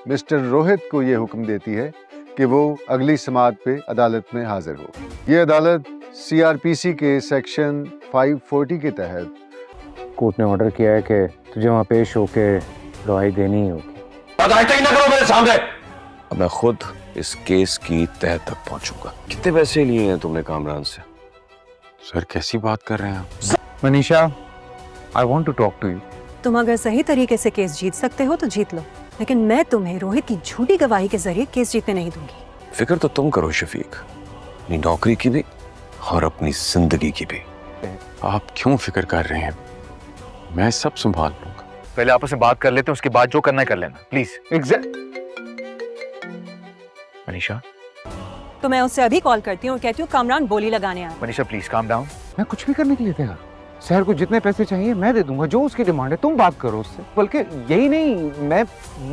Mister Rohit को ये हुक्म देती है कि वो अगली समाअत पे अदालत में हाजिर हो। ये अदालत CRPC के सेक्शन 540 के तहत कोर्ट ने ऑर्डर किया है कि तुझे वहाँ पेश होके गवाही देनी ही होगी। ही ना करो मेरे सामने। अब मैं खुद इस केस की तह तक पहुंचूंगा। कितने पैसे लिए हैं तुमने कामरान से? सर कैसी बात कर रहे हैं आप? Manisha, I want to talk to you. तुम अगर सही तरीके से केस जीत सकते हो तो जीत लो, लेकिन मैं तुम्हें रोहित की झूठी गवाही के जरिए केस जीतने नहीं दूंगी। फिक्र तो तुम करो शफीक, अपनी नौकरी की भी और अपनी जिंदगी की भी। आप क्यों फिक्र कर रहे हैं? मैं सब संभाल लूंगा। पहले आपस में बात कर लेते हैं, उसके बाद जो करना है कर लेना, प्लीज। मनीषा, तो मैं उससे अभी कॉल करती हूँ और कहती हूँ कामरान बोली लगाने आए। Manisha please calm down. मैं कुछ भी करने के लिए तैयार। शहर को जितने पैसे चाहिए मैं दे दूंगा, जो उसकी डिमांड है तुम बात करो उससे। बल्कि यही नहीं, मैं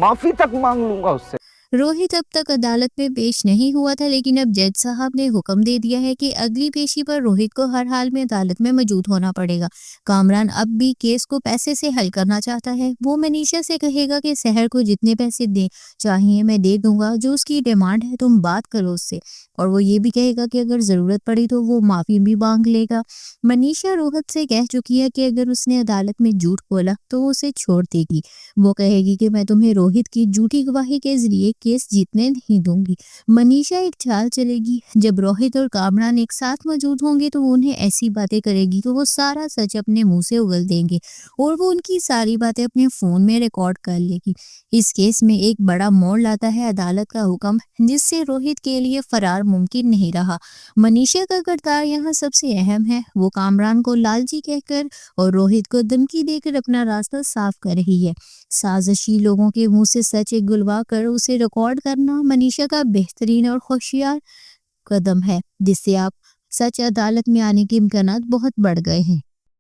माफी तक मांग लूंगा उससे। रोहित अब तक अदालत में पेश नहीं हुआ था, लेकिन अब जज साहब ने हुक्म दे दिया है कि अगली पेशी पर रोहित को हर हाल में अदालत में मौजूद होना पड़ेगा। कामरान अब भी केस को पैसे से हल करना चाहता है। वो मनीषा से कहेगा कि शहर को जितने पैसे दे चाहिए मैं दे दूंगा, जो उसकी डिमांड है तुम बात करो उससे। और वो ये भी कहेगा कि अगर जरूरत पड़ी तो वो माफी भी मांग लेगा। मनीषा रोहित से कह चुकी है कि अगर उसने अदालत में झूठ बोला तो वो उसे छोड़ देगी। वो कहेगी कि मैं तुम्हें रोहित की झूठी गवाही के जरिए केस जीतने नहीं दूंगी। मनीषा एक चाल चलेगी, जब रोहित और कामरान एक साथ मौजूद होंगे तो उन्हें ऐसी बातें करेगी तो वो सारा सच अपने मुंह से उगल देंगे और वो उनकी सारी बातें अपने फोन में रिकॉर्ड कर लेगी। इस केस में एक बड़ा मोड़ लाता है अदालत का हुक्म, जिससे रोहित के लिए फरार मुमकिन नहीं रहा। मनीषा का किरदार यहाँ सबसे अहम है। वो कामरान को लालची कहकर और रोहित को धमकी देकर अपना रास्ता साफ कर रही है। साजिशी लोगों के मुंह से सच गुलवा कर उसे रिकॉर्ड करना मनीषा का बेहतरीन और होशियार कदम है, जिससे आप सच अदालत में आने के इम्कानात बहुत बढ़ गए हैं।